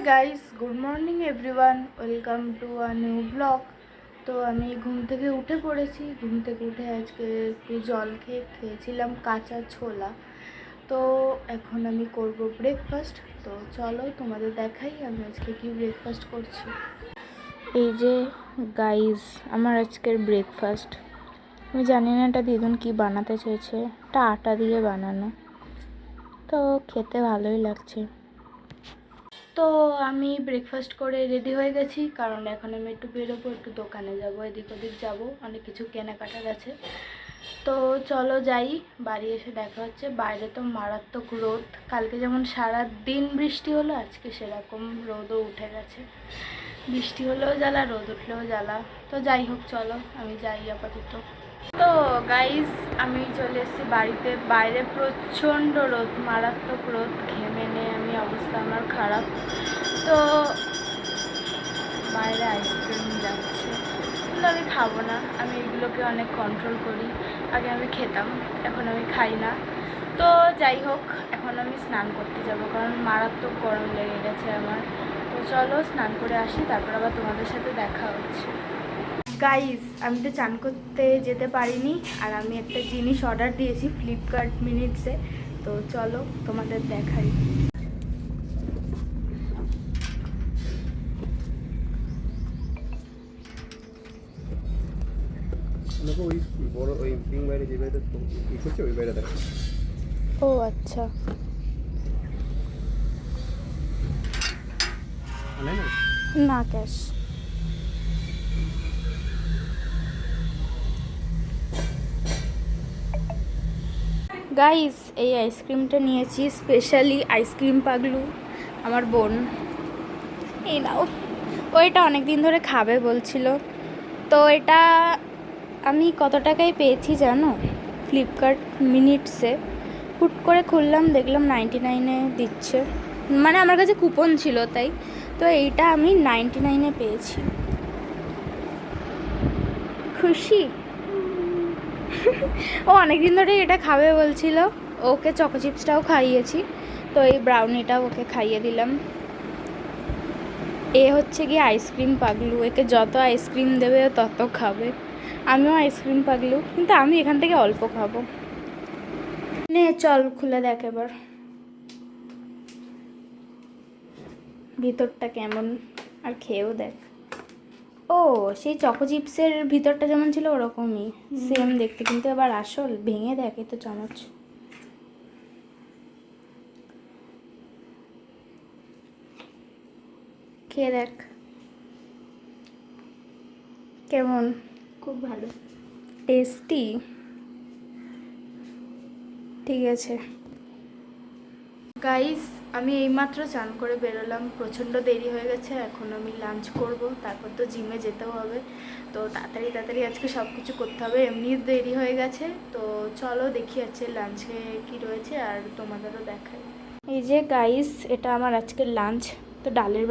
Guys, good morning everyone, welcome to a new blog. তো আমি ঘুম থেকে উঠে পড়েছি। ঘুম থেকে উঠে আজকে একটু জল খেয়েছিলাম কাঁচা ছোলা। তো এখন আমি করব ব্রেকফাস্ট। তো চলো তোমাদের দেখাই আমি আজকে কি ব্রেকফাস্ট করছি। এই যে গাইস, আমার আজকের ব্রেকফাস্ট। আমি জানি না এটা দিদুন কি বানাতে চেয়েছে। এটা আটা দিয়ে বানানো, তো খেতে ভালোই লাগছে। তো আমি ব্রেকফাস্ট করে রেডি হয়ে গেছি, কারণ এখন আমি একটু বেরোবো, একটু দোকানে যাব, এদিক ওদিক যাবো, অনেক কিছু কেনাকাটার আছে। তো চলো যাই। বাড়ি এসে দেখা হচ্ছে। বাইরে তো মারাত্মক রোদ। কালকে যেমন সারা দিন বৃষ্টি হলো, আজকে সেরকম রোদও উঠে গেছে। বৃষ্টি হলেও জ্বালা, রোদ উঠলেও জ্বালা। তো যাই হোক, চলো আমি যাই আপাতত। তো গাইস, আমি চলে এসেছি বাড়িতে। বাইরে প্রচণ্ড রোদ, মারাত্মক রোদ, ঘেমে নিয়ে আমি অবস্থা আমার খারাপ। তো বাইরে আইসক্রিম যাচ্ছে, কিন্তু আমি খাবো না। আমি এগুলোকে অনেক কন্ট্রোল করি। আগে আমি খেতাম, এখন আমি খাই না। তো যাই হোক, এখন আমি স্নান করতে যাব, কারণ মারাত্মক গরম লেগে গেছে আমার। তো চলো স্নান করে আসি, তারপর আবার তোমাদের সাথে দেখা হচ্ছে। গাইস, আমি তো চান করতে যেতে পারিনি, আর আমি একটা জিনিস অর্ডার দিয়েছি ফ্লিপকার্ট মিনিটসে। তো চলো তোমাদের দেখাই। ওই বড় ওই পিং বাইরে যে বাইরে ই করছে ওই বাইরে দেখো। ও আচ্ছা, না ক্যাশ। গাইস, এই আইসক্রিমটা নিয়েছি স্পেশালি আইসক্রিম পাগলু, আমার বোন। এই নাও। ও এটা অনেক দিন ধরে খাবে বলছিল। তো এটা আমি কত টাকায় পেয়েছি জানো? ফ্লিপকার্ট মিনিটসে হুট করে খুললাম, দেখলাম 99-এ দিচ্ছে। মানে আমার কাছে কুপন ছিল তাই। তো এইটা আমি 99-এ পেয়েছি। খুশি। ও অনেকদিন ধরে এটা খাবে বলছিল। ওকে চকো চিপসটাও খাইয়েছি, তো এই ব্রাউনিটাও ওকে খাইয়ে দিলাম। এ হচ্ছে গিয়ে আইসক্রিম পাগলু, একে যত আইসক্রিম দেবে তত খাবে। আমিও আইসক্রিম পাগলু, কিন্তু আমি এখান থেকে অল্প খাবো। নে চল খুলে দেখ এবার ভিতরটা কেমন, আর খেয়েও দেখ। ও সেই চকো চিপসের ভিতরটা যেমন ছিল ওরকমই সেম দেখতে, কিন্তু এবার আসল ভেঙে দেখ। এই তো চামচ, খেয়ে দেখ কেমন। খুব ভালো, টেস্টি। ঠিক আছে গাইস, আমি এইমাত্র চান করে বেরোলাম। প্রচণ্ড দেরি হয়ে গেছে, এখন আমি লাঞ্চ করব, তারপর তো জিমে যেতেও হবে। তো তাড়াতাড়ি আজকে সব কিছু করতে হবে, এমনি দেরি হয়ে গেছে। তো চলো দেখি আছে লাঞ্চে কি রয়েছে, আর তোমাদেরও দেখাই। এই যে গাইস, এটা আমার আজকের লাঞ্চ। তো ডালের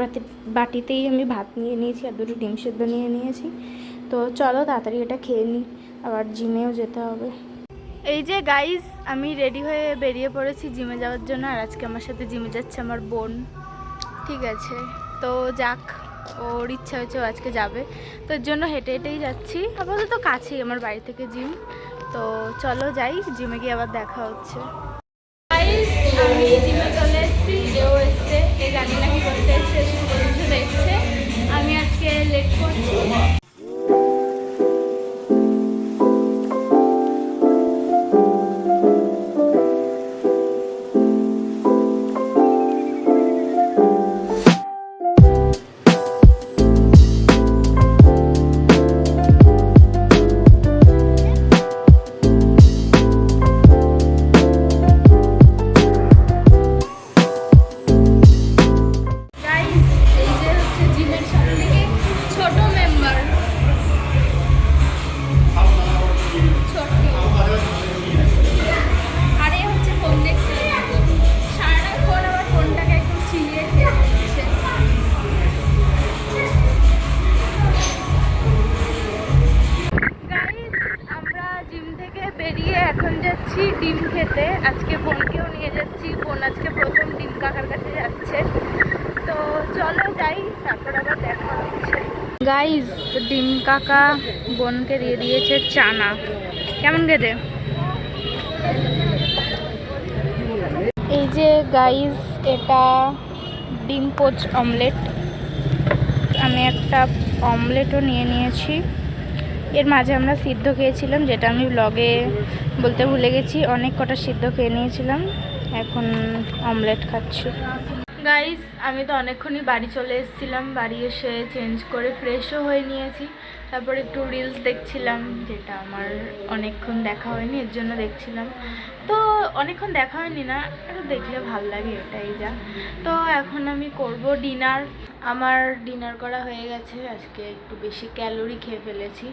বাটিতেই আমি ভাত নিয়ে নিয়েছি, আর দুটো ডিম সেদ্ধ নিয়ে নিয়েছি। তো চলো তাড়াতাড়ি এটা খেয়ে নিই, আবার জিমেও যেতে হবে। এই যে গাইস, আমি রেডি হয়ে বেরিয়ে পড়েছি জিমে যাওয়ার জন্য। আর আজকে আমার সাথে জিমে যাচ্ছে আমার বোন। ঠিক আছে, তো যাক, ওর ইচ্ছা হয়েছে ও আজকে যাবে, তো এর জন্য হেঁটে হেঁটেই যাচ্ছি। আপাতত কাছেই আমার বাড়ি থেকে জিম। তো চলো যাই, জিমে গিয়ে আবার দেখা হচ্ছে। গাইস, আমি জিমে চলে এসেছি, এও এসছে। এই গাড়ি নাকি করতে এসছে, কিছু দেখছে। আমি আজকে লেট করছি। চলো যাই, তারপর আবার দেখা হচ্ছে। গাইজ, ডিম কাকা বোনকে দিয়ে দিয়েছে চানা। কেমন খেতে? এই যে গাইজ, এটা ডিম পোচ অমলেট। আমি একটা অমলেটও নিয়ে নিয়েছি। এর মাঝে আমরা সিদ্ধ খেয়েছিলাম, যেটা আমি ব্লগে বলতে ভুলে গেছি। অনেক কটা সিদ্ধ খেয়ে নিয়েছিলাম, এখন অমলেট খাচ্ছি। গাইস, আমি তো অনেকক্ষণই বাড়ি চলে এসেছিলাম। বাড়ি এসে চেঞ্জ করে ফ্রেশও হয়ে নিয়েছি। তারপর একটু রিলস দেখছিলাম, যেটা আমার অনেকক্ষণ দেখা হয়নি, এর জন্য দেখছিলাম। তো অনেকক্ষণ দেখা হয়নি না, একটু দেখলে ভাল লাগে, এটাই যা। তো এখন আমি করব ডিনার। আমার ডিনার করা হয়ে গেছে। আজকে একটু বেশি ক্যালোরি খেয়ে ফেলেছি।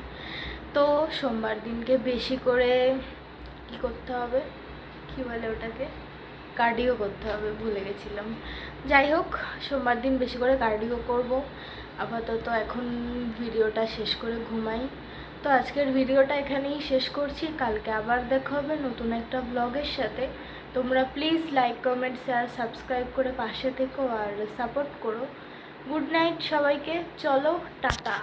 তো সোমবার দিনকে বেশি করে কি করতে হবে, কি বলে ওটাকে, কার্ডিও করতে হবে, ভুলে গেছিলাম। যাই হোক, সোমবার দিন বেশি করে কার্ডিও করব। আপাতত এখন ভিডিওটা শেষ করে ঘুমাই। তো আজকের ভিডিওটা এখানেই শেষ করছি। কালকে আবার দেখা হবে নতুন একটা ব্লগের সাথে। তোমরা please like, comment, share, subscribe করে পাশে থেকো আর সাপোর্ট করো। গুড নাইট সবাইকে, চলো টাটা।